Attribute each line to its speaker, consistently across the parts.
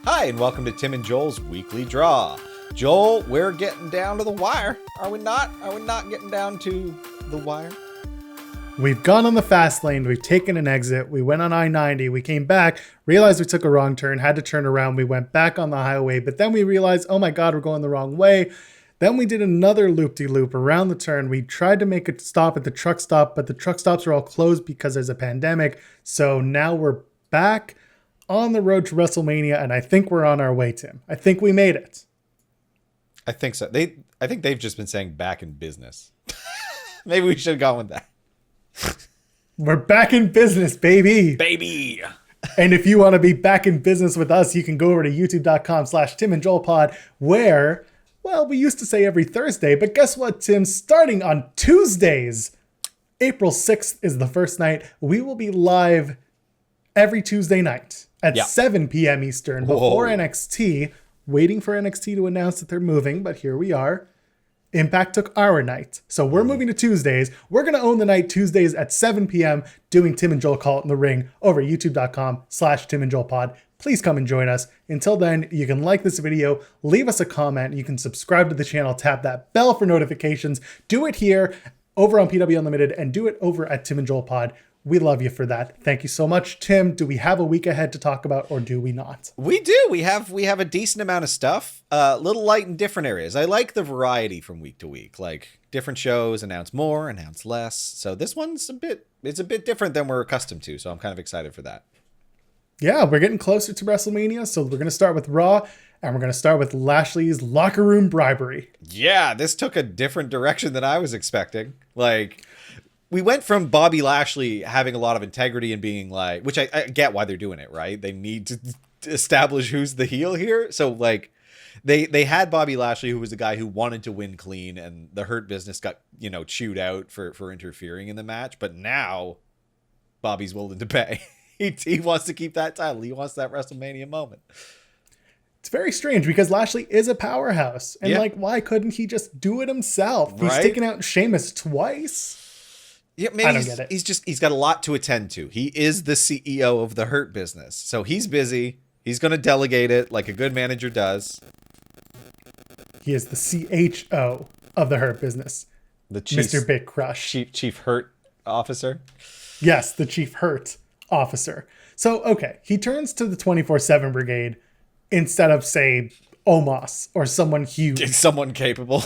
Speaker 1: Hi, and welcome to Tim and Joel's Weekly Draw. Joel, we're getting down to the wire. Are we not? Are we not getting down to the wire?
Speaker 2: We've gone on the fast lane. We've taken an exit. We went on I-90. We came back, realized we took a wrong turn, had to turn around. We went back on the highway, but then we realized, oh my God, we're going the wrong way. Then we did another loop-de-loop around the turn. We tried to make a stop at the truck stop, but the truck stops are all closed because there's a pandemic. So now we're back on the road to WrestleMania, and I think we're on our way, Tim. I think we made it.
Speaker 1: I think so. I think they've just been saying back in business. Maybe we should have gone with that.
Speaker 2: We're back in business, baby.
Speaker 1: Baby.
Speaker 2: And if you want to be back in business with us, you can go over to youtube.com/TimandJoelPod, where, well, we used to say every Thursday, but guess what, Tim? Starting on Tuesdays, April 6th is the first night. We will be live every Tuesday night at 7 p.m. Eastern before NXT, waiting for NXT to announce that they're moving, but here we are. Impact took our night. So we're moving to Tuesdays. We're going to own the night Tuesdays at 7 p.m. doing Tim and Joel Call It in the Ring over at youtube.com/TimandJoelPod. Please come and join us. Until then, you can like this video, leave us a comment. You can subscribe to the channel, tap that bell for notifications. Do it here over on PW Unlimited and do it over at Tim and Joel Pod. We love you for that. Thank you so much. Tim, do we have a week ahead to talk about or do we not?
Speaker 1: We do. We have a decent amount of stuff. A little light in different areas. I like the variety from week to week. Like different shows, announce more, announce less. So this one's a bit different than we're accustomed to. So I'm kind of excited for that.
Speaker 2: Yeah, we're getting closer to WrestleMania. So we're going to start with Raw and we're going to start with Lashley's locker room bribery.
Speaker 1: Yeah, this took a different direction than I was expecting. Like, we went from Bobby Lashley having a lot of integrity and being like, which I get why they're doing it, right? They need to establish who's the heel here. So like they had Bobby Lashley, who was a guy who wanted to win clean, and the Hurt Business got, chewed out for interfering in the match. But now Bobby's willing to pay. He wants to keep that title. He wants that WrestleMania moment.
Speaker 2: It's very strange because Lashley is a powerhouse. And why couldn't he just do it himself? Right? He's taken out Sheamus twice.
Speaker 1: Yeah, maybe I don't get it. He's got a lot to attend to. He is the CEO of the Hurt Business. So he's busy. He's going to delegate it like a good manager does.
Speaker 2: He is the CHO of the Hurt Business.
Speaker 1: The chief,
Speaker 2: Mr. Big Crush.
Speaker 1: Chief Hurt Officer.
Speaker 2: Yes, the Chief Hurt Officer. So, okay, he turns to the 24/7 Brigade instead of, say, Omos or someone huge.
Speaker 1: Someone capable.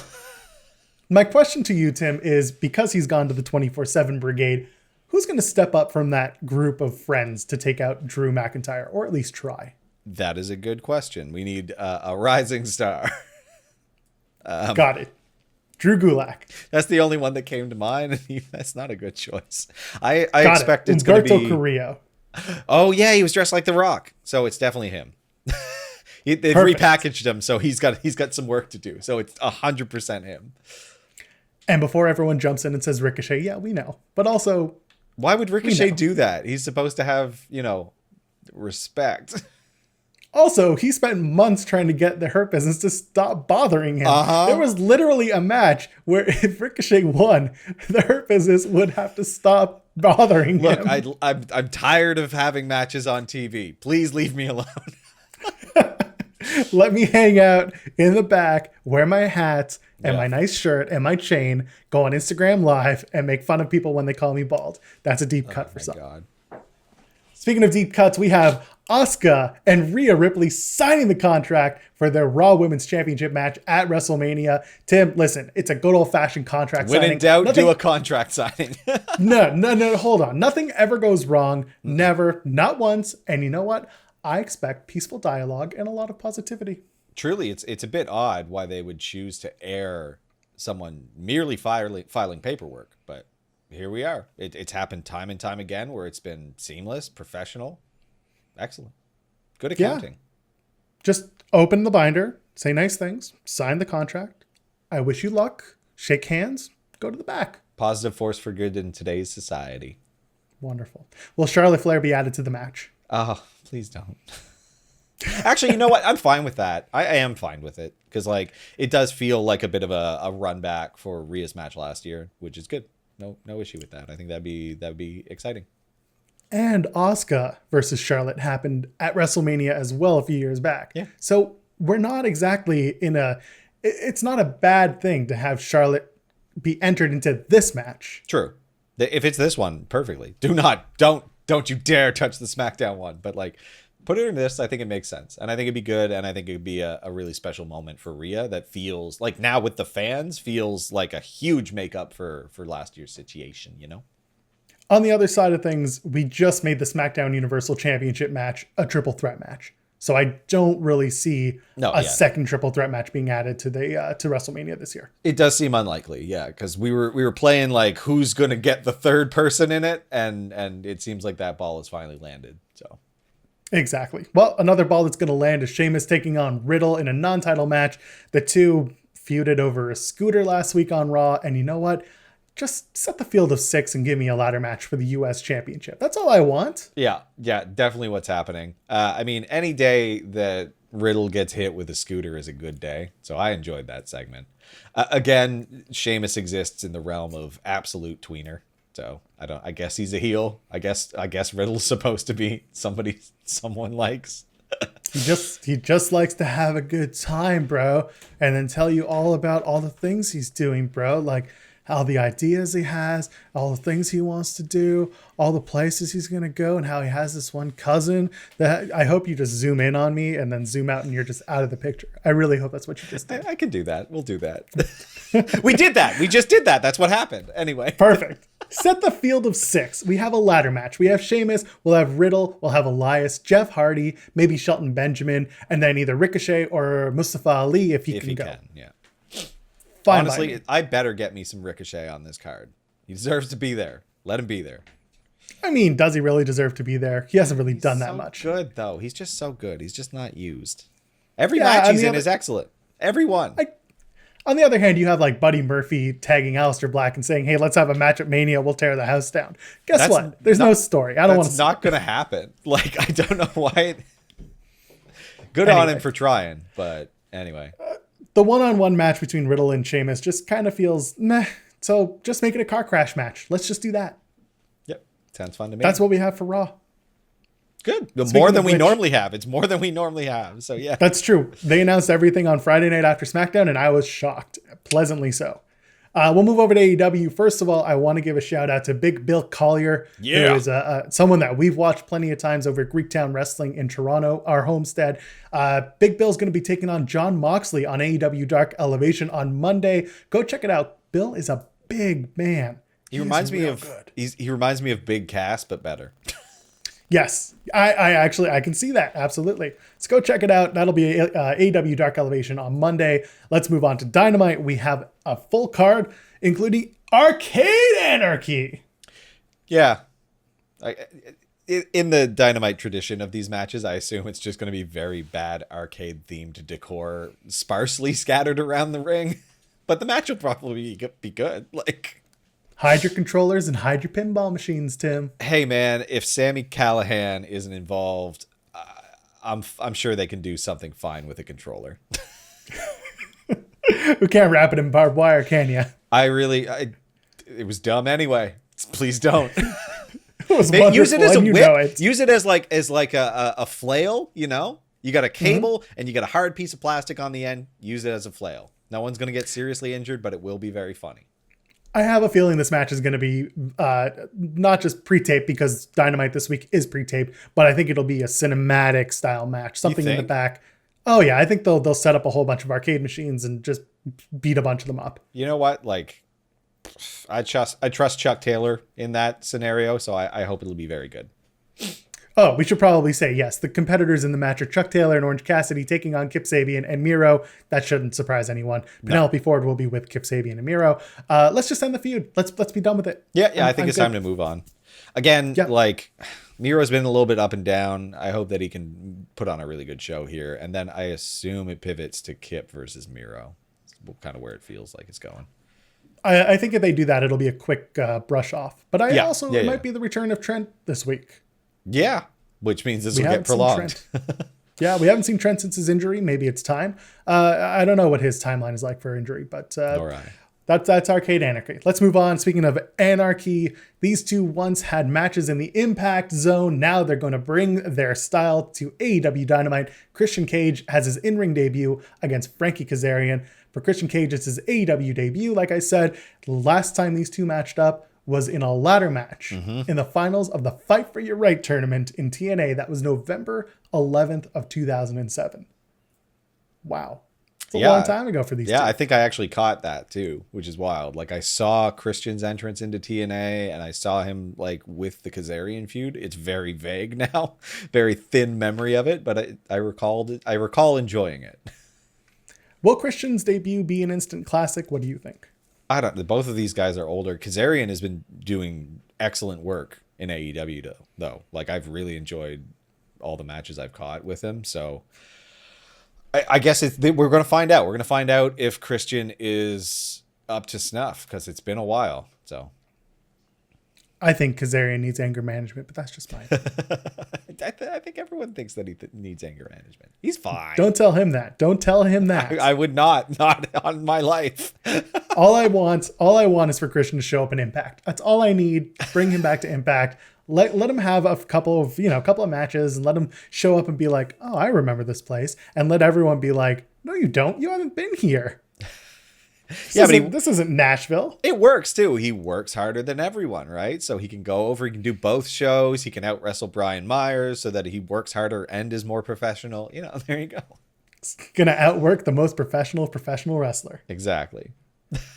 Speaker 2: My question to you, Tim, is because he's gone to the 24/7 Brigade, who's going to step up from that group of friends to take out Drew McIntyre, or at least try?
Speaker 1: That is a good question. We need a rising star.
Speaker 2: Got it. Drew Gulak.
Speaker 1: That's the only one that came to mind, and that's not a good choice. I expect it's going to be
Speaker 2: Carrillo.
Speaker 1: Oh yeah, he was dressed like The Rock, so it's definitely him. They've repackaged him, so he's got some work to do. So it's 100% him.
Speaker 2: And before everyone jumps in and says Ricochet, yeah, we know. But also,
Speaker 1: why would Ricochet do that? He's supposed to have, respect.
Speaker 2: Also, he spent months trying to get the Hurt Business to stop bothering him. There was literally a match where if Ricochet won, the Hurt Business would have to stop bothering him.
Speaker 1: Look, I'm tired of having matches on TV. Please leave me alone.
Speaker 2: Let me hang out in the back, wear my hat and my nice shirt and my chain, go on Instagram Live and make fun of people when they call me bald. That's a deep cut for some. God. Speaking of deep cuts, we have ASUKA and Rhea Ripley signing the contract for their Raw Women's Championship match at WrestleMania. Tim, listen, it's a good old-fashioned contract signing.
Speaker 1: When in doubt, do a contract signing.
Speaker 2: No, hold on. Nothing ever goes wrong. Never. Not once. And you know what? I expect peaceful dialogue and a lot of positivity.
Speaker 1: Truly, it's a bit odd why they would choose to air someone merely filing paperwork, but here we are. It's happened time and time again where it's been seamless, professional, excellent, good accounting.
Speaker 2: Yeah. Just open the binder, say nice things, sign the contract. I wish you luck. Shake hands. Go to the back.
Speaker 1: Positive force for good in today's society.
Speaker 2: Wonderful. Will Charlotte Flair be added to the match?
Speaker 1: Oh, please don't. Actually, you know what? I'm fine with that. I am fine with it because, it does feel like a bit of a run back for Rhea's match last year, which is good. No issue with that. I think that'd be exciting.
Speaker 2: and Asuka versus Charlotte happened at WrestleMania as well a few years back.
Speaker 1: Yeah.
Speaker 2: So we're not exactly it's not a bad thing to have Charlotte be entered into this match.
Speaker 1: True. If it's this one, perfectly. Don't you dare touch the SmackDown one. But like, put it in this. I think it makes sense, and I think it'd be good, and I think it'd be a really special moment for Rhea that feels like now with the fans feels like a huge makeup for last year's situation. You know.
Speaker 2: On the other side of things, we just made the SmackDown Universal Championship match a triple threat match. So I don't really see second triple threat match being added to the to WrestleMania this year.
Speaker 1: It does seem unlikely, yeah, because we were playing like who's gonna get the third person in it, and it seems like that ball has finally landed. So
Speaker 2: exactly. Well, another ball that's gonna land is Sheamus taking on Riddle in a non-title match. The two feuded over a scooter last week on Raw, and you know what? Just set the field of 6 and give me a ladder match for the U.S. Championship. That's all I want.
Speaker 1: Yeah, definitely what's happening. I mean, any day that Riddle gets hit with a scooter is a good day. So I enjoyed that segment. Again, Sheamus exists in the realm of absolute tweener. So I guess he's a heel. I guess Riddle's supposed to be somebody someone likes.
Speaker 2: He just likes to have a good time, bro, and then tell you all about all the things he's doing, bro. Like all the ideas he has, all the things he wants to do, all the places he's going to go, and how he has this one cousin that I hope you just zoom in on me and then zoom out and you're just out of the picture. I really hope that's what you just did.
Speaker 1: I can do that. We'll do that. We did that. We just did that. That's what happened. Anyway.
Speaker 2: Perfect. Set the field of 6. We have a ladder match. We have Sheamus, we'll have Riddle, we'll have Elias, Jeff Hardy, maybe Shelton Benjamin, and then either Ricochet or Mustafa Ali if he can go.
Speaker 1: Yeah.
Speaker 2: Fine.
Speaker 1: Honestly, I better get me some Ricochet on this card. He deserves to be there. Let him be there.
Speaker 2: I mean, does he really deserve to be there? He hasn't really done that much.
Speaker 1: Good though. He's just so good. He's just not used. Every match he's in is excellent. Every one.
Speaker 2: On the other hand, you have like Buddy Murphy tagging Aleister Black and saying, "Hey, let's have a match at Mania. We'll tear the house down." Guess what? There's no story. I don't want to.
Speaker 1: It's not going to happen. Like I don't know why. Good on him for trying, but anyway.
Speaker 2: The one-on-one match between Riddle and Sheamus just kind of feels meh. So just make it a car crash match. Let's just do that.
Speaker 1: Yep. Sounds fun to me.
Speaker 2: That's what we have for Raw.
Speaker 1: Good. More than we normally have. It's more than we normally have. So yeah.
Speaker 2: That's true. They announced everything on Friday night after SmackDown, and I was shocked. Pleasantly so. We'll move over to AEW. First of all, I want to give a shout out to Big Bill Collier, who is someone that we've watched plenty of times over at Greektown Wrestling in Toronto, our homestead. Big Bill's going to be taking on Jon Moxley on AEW Dark Elevation on Monday. Go check it out. Bill is a big man.
Speaker 1: He reminds me of Big Cass, but better.
Speaker 2: Yes, I can see that. Absolutely. Let's go check it out. That'll be AEW Dark Elevation on Monday. Let's move on to Dynamite. We have a full card, including Arcade Anarchy.
Speaker 1: Yeah. In the Dynamite tradition of these matches, I assume it's just going to be very bad arcade-themed decor sparsely scattered around the ring. But the match will probably be good. Like...
Speaker 2: Hide your controllers and hide your pinball machines, Tim.
Speaker 1: Hey, man, if Sami Callihan isn't involved, I'm sure they can do something fine with a controller.
Speaker 2: We can't wrap it in barbed wire, can you?
Speaker 1: It was dumb anyway. Please don't.
Speaker 2: Use it
Speaker 1: as a whip. Use it as like a flail, you know? You got a cable and you got a hard piece of plastic on the end. Use it as a flail. No one's going to get seriously injured, but it will be very funny.
Speaker 2: I have a feeling this match is going to be not just pre-taped because Dynamite this week is pre-taped, but I think it'll be a cinematic style match. Something in the back. Oh yeah, I think they'll set up a whole bunch of arcade machines and just beat a bunch of them up.
Speaker 1: You know what? Like, I trust Chuck Taylor in that scenario, so I hope it'll be very good.
Speaker 2: Oh, we should probably say, yes, the competitors in the match are Chuck Taylor and Orange Cassidy taking on Kip Sabian and Miro. That shouldn't surprise anyone. No. Penelope Ford will be with Kip Sabian and Miro. Let's just end the feud. Let's be done with it.
Speaker 1: Yeah, I think it's time to move on. Again, like, Miro's been a little bit up and down. I hope that he can put on a really good show here. And then I assume it pivots to Kip versus Miro. It's kind of where it feels like it's going.
Speaker 2: I think if they do that, it'll be a quick brush off. But it might be the return of Trent this week.
Speaker 1: Yeah, which means this will get prolonged.
Speaker 2: Yeah, we haven't seen Trent since his injury. Maybe it's time. I don't know what his timeline is like for injury, but
Speaker 1: nor I.
Speaker 2: That's Arcade Anarchy. Let's move on. Speaking of anarchy, these two once had matches in the Impact Zone. Now they're going to bring their style to AEW Dynamite. Christian Cage has his in-ring debut against Frankie Kazarian. For Christian Cage, it's his AEW debut. Like I said, the last time these two matched up was in a ladder match in the finals of the Fight for Your Right tournament in TNA. That was November 11th of 2007. Wow. It's a long time ago for these two.
Speaker 1: Yeah, I think I actually caught that too, which is wild. Like I saw Christian's entrance into TNA and I saw him like with the Kazarian feud. It's very vague now, very thin memory of it, but I recall enjoying it.
Speaker 2: Will Christian's debut be an instant classic? What do you think?
Speaker 1: I don't. Both of these guys are older. Kazarian has been doing excellent work in AEW though. Like I've really enjoyed all the matches I've caught with him. So I guess we're going to find out. We're going to find out if Christian is up to snuff because it's been a while. So
Speaker 2: I think Kazarian needs anger management, but that's just mine.
Speaker 1: I think everyone thinks that he needs anger management. He's fine.
Speaker 2: Don't tell him that. Don't tell him that.
Speaker 1: I would not on my life.
Speaker 2: all I want is for Christian to show up in Impact. That's all I need. Bring him back to Impact. Let him have a couple of matches and let him show up and be like, oh, I remember this place. And let everyone be like, no, you don't. You haven't been here. This isn't Nashville.
Speaker 1: It works too. He works harder than everyone, right? So he can go over, he can do both shows. He can out wrestle Brian Myers so that he works harder and is more professional. You know, there you go.
Speaker 2: He's gonna outwork the most professional wrestler.
Speaker 1: Exactly.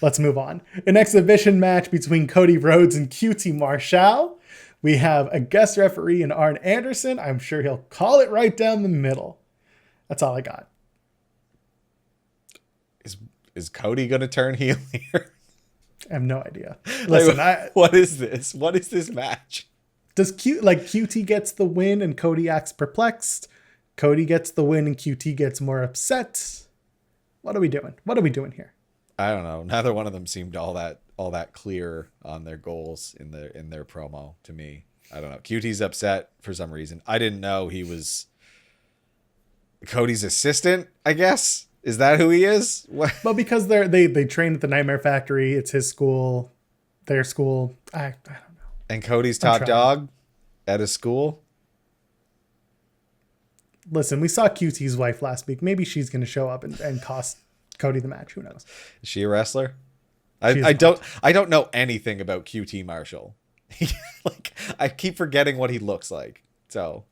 Speaker 2: Let's move on. An exhibition match between Cody Rhodes and QT Marshall. We have a guest referee in Arn Anderson. I'm sure he'll call it right down the middle. That's all I got.
Speaker 1: Is Cody going to turn heel here?
Speaker 2: I have no idea. Listen,
Speaker 1: what is this? What is this match?
Speaker 2: Does QT gets the win and Cody acts perplexed? Cody gets the win and QT gets more upset. What are we doing? What are we doing here?
Speaker 1: I don't know. Neither one of them seemed all that clear on their goals in their promo to me. I don't know. QT's upset for some reason. I didn't know he was Cody's assistant, I guess. Is that who he is? What?
Speaker 2: Well, because they train at the Nightmare Factory. It's his school, their school. I don't know.
Speaker 1: And Cody's top dog at his school.
Speaker 2: Listen, we saw QT's wife last week. Maybe she's going to show up and cost Cody the match. Who knows?
Speaker 1: Is she a wrestler? I don't know anything about QT Marshall. Like I keep forgetting what he looks like. So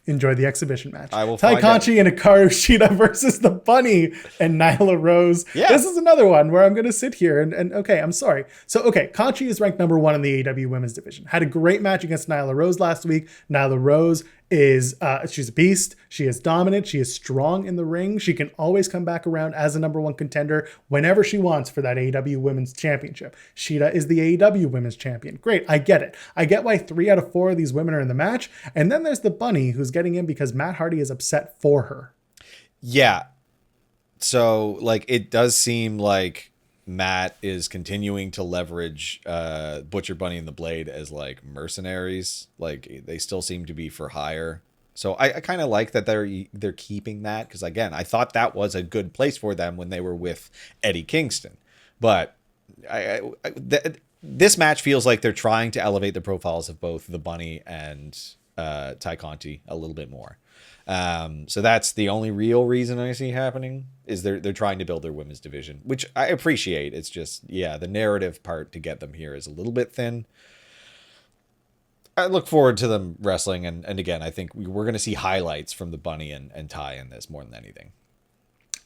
Speaker 2: enjoy the exhibition match.
Speaker 1: I will
Speaker 2: Tai Conchi and HIKARU Shida versus the Bunny and NYLA Rose. Yeah. This is another one where I'm going to sit here and okay, I'm sorry. So, okay, Conchi is ranked number 1 in the AEW women's division. Had a great match against NYLA Rose last week. NYLA Rose is, she's a beast. She is dominant. She is strong in the ring. She can always come back around as a number 1 contender whenever she wants for that AEW women's championship. Shida is the AEW women's champion. Great. I get it. I get why 3 out of 4 of these women are in the match. And then there's the Bunny who's getting in because Matt Hardy is upset for her.
Speaker 1: Yeah. So like, it does seem like Matt is continuing to leverage Butcher Bunny and the Blade as like mercenaries. Like they still seem to be for hire. So I kind of like that they're keeping that, because again, I thought that was a good place for them when they were with Eddie Kingston. But this match feels like they're trying to elevate the profiles of both the Bunny and Tai Conti a little bit more. So that's the only real reason I see happening, is they're trying to build their women's division, which I appreciate. It's just, yeah, the narrative part to get them here is a little bit thin. I look forward to them wrestling. And again, I think we're going to see highlights from the Bunny and Tai in this more than anything.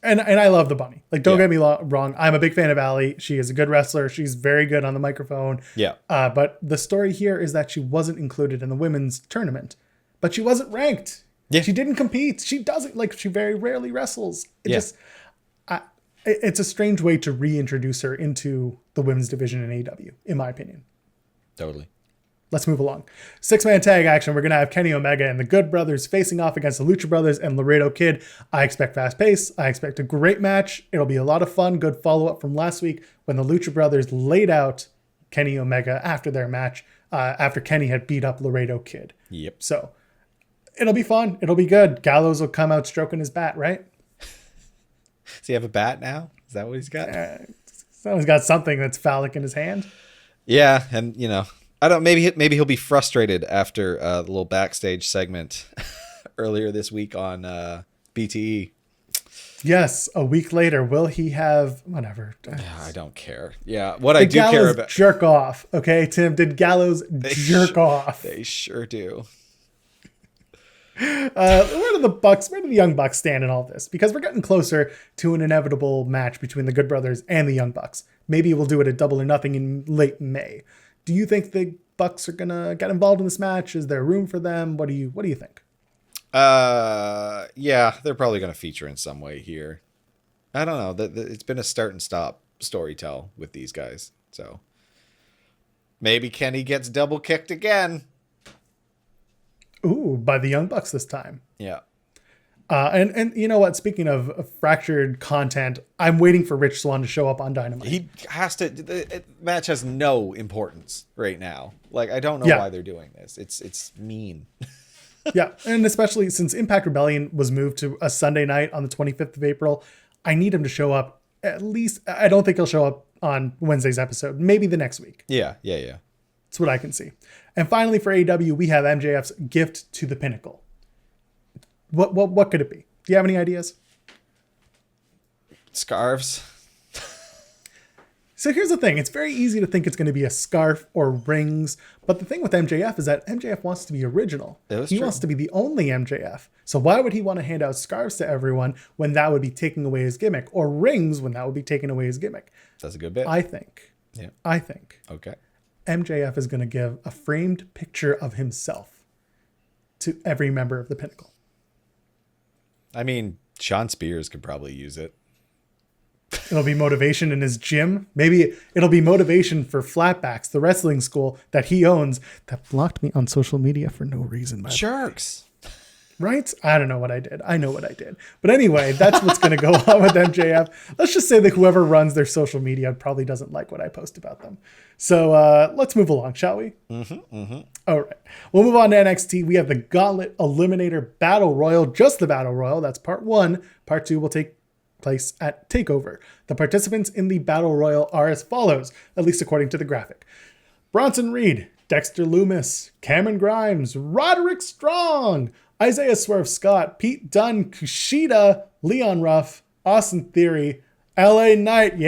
Speaker 2: And I love the Bunny. Like, don't get me wrong. I'm a big fan of Allie. She is a good wrestler. She's very good on the microphone. Yeah. But the story here is that she wasn't included in the women's tournament, but she wasn't ranked. Yeah. She didn't compete. She doesn't, like, she very rarely wrestles. It's a strange way to reintroduce her into the women's division in AEW, in my opinion.
Speaker 1: Totally.
Speaker 2: Let's move along. 6-man tag action. We're going to have Kenny Omega and the Good Brothers facing off against the Lucha Brothers and Laredo Kid. I expect fast pace. I expect a great match. It'll be a lot of fun. Good follow-up from last week when the Lucha Brothers laid out Kenny Omega after their match, after Kenny had beat up Laredo Kid.
Speaker 1: Yep.
Speaker 2: So it'll be fun. It'll be good. Gallows will come out stroking his bat, right?
Speaker 1: Does he have a bat now? Is that what he's got?
Speaker 2: Someone's got something that's phallic in his hand.
Speaker 1: Yeah, and you know, I don't. Maybe he'll be frustrated after the little backstage segment earlier this week on BTE.
Speaker 2: Yes, a week later, will he have whatever?
Speaker 1: Yeah, I don't care. Yeah, what I do care about,
Speaker 2: jerk off. Okay, Tim, did Gallows jerk off?
Speaker 1: They sure do.
Speaker 2: Where do the Young Bucks stand in all this? Because we're getting closer to an inevitable match between the Good Brothers and the Young Bucks. Maybe we'll do it at Double or Nothing in late May. Do you think the Bucks are gonna get involved in this match? Is there room for them? What do you think?
Speaker 1: Yeah, they're probably going to feature in some way here. I don't know. It's been a start and stop storytell with these guys. So maybe Kenny gets double kicked again.
Speaker 2: Ooh, by the Young Bucks this time.
Speaker 1: Yeah.
Speaker 2: And you know what? Speaking of fractured content, I'm waiting for Rich Swann to show up on Dynamite.
Speaker 1: He has to. The match has no importance right now. Like, I don't know why they're doing this. It's mean.
Speaker 2: Yeah, and especially since Impact Rebellion was moved to a Sunday night on the 25th of April, I need him to show up at least. I don't think he'll show up on Wednesday's episode. Maybe the next week.
Speaker 1: Yeah.
Speaker 2: That's what I can see. And finally, for AEW, we have MJF's gift to the Pinnacle. What could it be? Do you have any ideas?
Speaker 1: Scarves.
Speaker 2: So here's the thing. It's very easy to think it's going to be a scarf or rings. But the thing with MJF is that MJF wants to be original. He wants to be the only MJF. So why would he want to hand out scarves to everyone when that would be taking away his gimmick? Or rings when that would be taking away his gimmick?
Speaker 1: That's a good bit.
Speaker 2: I think.
Speaker 1: Okay.
Speaker 2: MJF is going to give a framed picture of himself to every member of the Pinnacle.
Speaker 1: I mean, Sean Spears could probably use it.
Speaker 2: It'll be motivation in his gym. Maybe it'll be motivation for Flatbacks, the wrestling school that he owns that blocked me on social media for no reason.
Speaker 1: Jerks.
Speaker 2: Right? I don't know what I did. I know what I did. But anyway, that's what's going to go on with MJF. Let's just say that whoever runs their social media probably doesn't like what I post about them. So let's move along, shall we? All right. We'll move on to NXT. We have the Gauntlet Eliminator Battle Royal, just the Battle Royal. That's part 1. Part 2 will take place at TakeOver. The participants in the Battle Royal are as follows, at least according to the graphic. Bronson Reed, Dexter Loomis, Cameron Grimes, Roderick Strong, Isaiah Swerve Scott, Pete Dunne, Kushida, Leon Ruff, Austin Theory, LA Knight,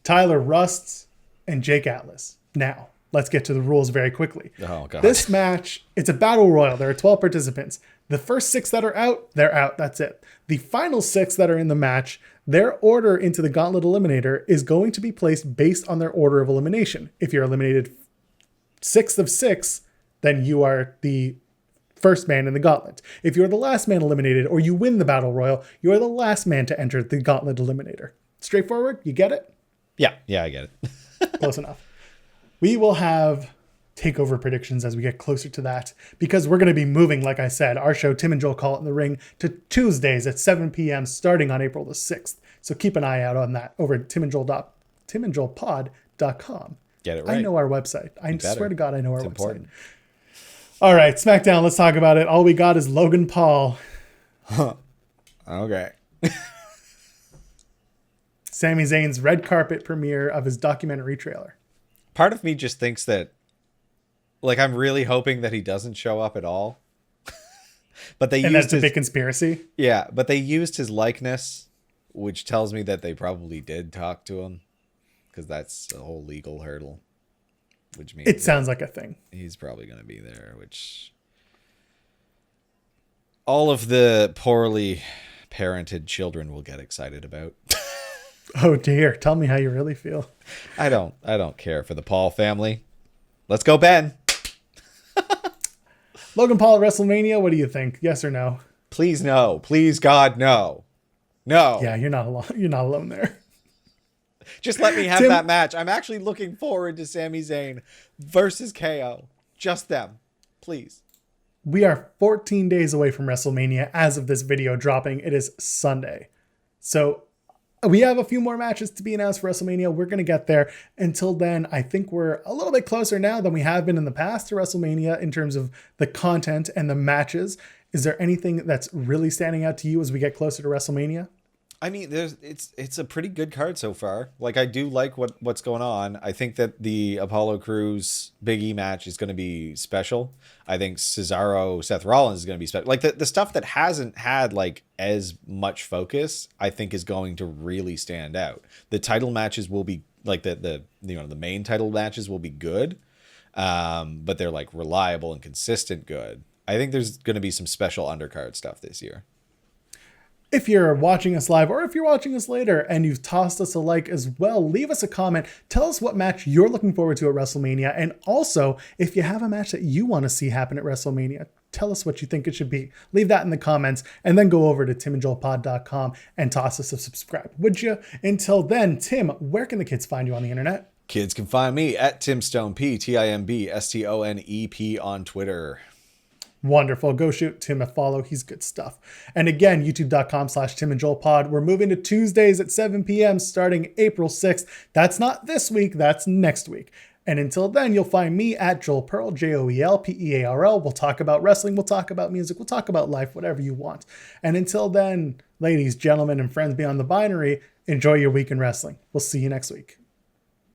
Speaker 2: Tyler Rust, and Jake Atlas. Now, let's get to the rules very quickly.
Speaker 1: Oh, God.
Speaker 2: This match, it's a battle royal. There are 12 participants. The first 6 that are out, they're out. That's it. The final 6 that are in the match, their order into the Gauntlet Eliminator is going to be placed based on their order of elimination. If you're eliminated 6th of 6, then you are the first man in the gauntlet. If you're the last man eliminated or you win the battle royal, you are the last man to enter the Gauntlet Eliminator. Straightforward? You get it?
Speaker 1: Yeah, I get it.
Speaker 2: Close enough. We will have takeover predictions as we get closer to that, because we're going to be moving, like I said, our show, Tim and Joel Call It in the Ring, to Tuesdays at 7 p.m. starting on April the 6th. So keep an eye out on that over at timandjoelpod.com.
Speaker 1: Get it right.
Speaker 2: I know our website. I swear to God, I know our website.
Speaker 1: Important.
Speaker 2: All right, SmackDown, let's talk about it. All we got is Logan Paul.
Speaker 1: Okay.
Speaker 2: Sami Zayn's red carpet premiere of his documentary trailer.
Speaker 1: Part of me just thinks that, like, I'm really hoping that he doesn't show up at all. But they
Speaker 2: that's a big conspiracy.
Speaker 1: Yeah, but they used his likeness, which tells me that they probably did talk to him, because that's a whole legal hurdle. Which means
Speaker 2: it sounds like a thing.
Speaker 1: He's probably going to be there, which all of the poorly parented children will get excited about.
Speaker 2: Oh dear, tell me how you really feel.
Speaker 1: I don't care for the Paul family. Let's go, Ben.
Speaker 2: Logan Paul at WrestleMania, what do you think? Yes or no?
Speaker 1: Please no. Please God, no. No.
Speaker 2: Yeah, you're not alone. You're not alone there.
Speaker 1: Just let me have that match. I'm actually looking forward to Sami Zayn versus KO. Just them. Please.
Speaker 2: We are 14 days away from WrestleMania as of this video dropping. It is Sunday. So we have a few more matches to be announced for WrestleMania. We're going to get there. Until then, I think we're a little bit closer now than we have been in the past to WrestleMania in terms of the content and the matches. Is there anything that's really standing out to you as we get closer to WrestleMania?
Speaker 1: I mean, it's a pretty good card so far. Like, I do like what's going on. I think that the Apollo Crews Big E match is going to be special. I think Cesaro Seth Rollins is going to be special. Like the stuff that hasn't had like as much focus, I think is going to really stand out. The title matches will be like the main title matches will be good, but they're like reliable and consistent good. I think there's going to be some special undercard stuff this year.
Speaker 2: If you're watching us live or if you're watching us later and you've tossed us a like as well, leave us a comment. Tell us what match you're looking forward to at WrestleMania. And also, if you have a match that you want to see happen at WrestleMania, tell us what you think it should be. Leave that in the comments and then go over to timandjoelpod.com and toss us a subscribe, would you? Until then, Tim, where can the kids find you on the internet?
Speaker 1: Kids can find me at TimStoneP, TIMBSTONEP on Twitter.
Speaker 2: Wonderful. Go shoot Tim a follow. He's good stuff. And again, youtube.com/TimandJoelPod. We're moving to Tuesdays at 7 p.m. starting April 6th. That's not this week. That's next week. And until then, you'll find me at Joel Pearl, JoelPearl. We'll talk about wrestling. We'll talk about music. We'll talk about life, whatever you want. And until then, ladies, gentlemen, and friends beyond the binary, enjoy your week in wrestling. We'll see you next week.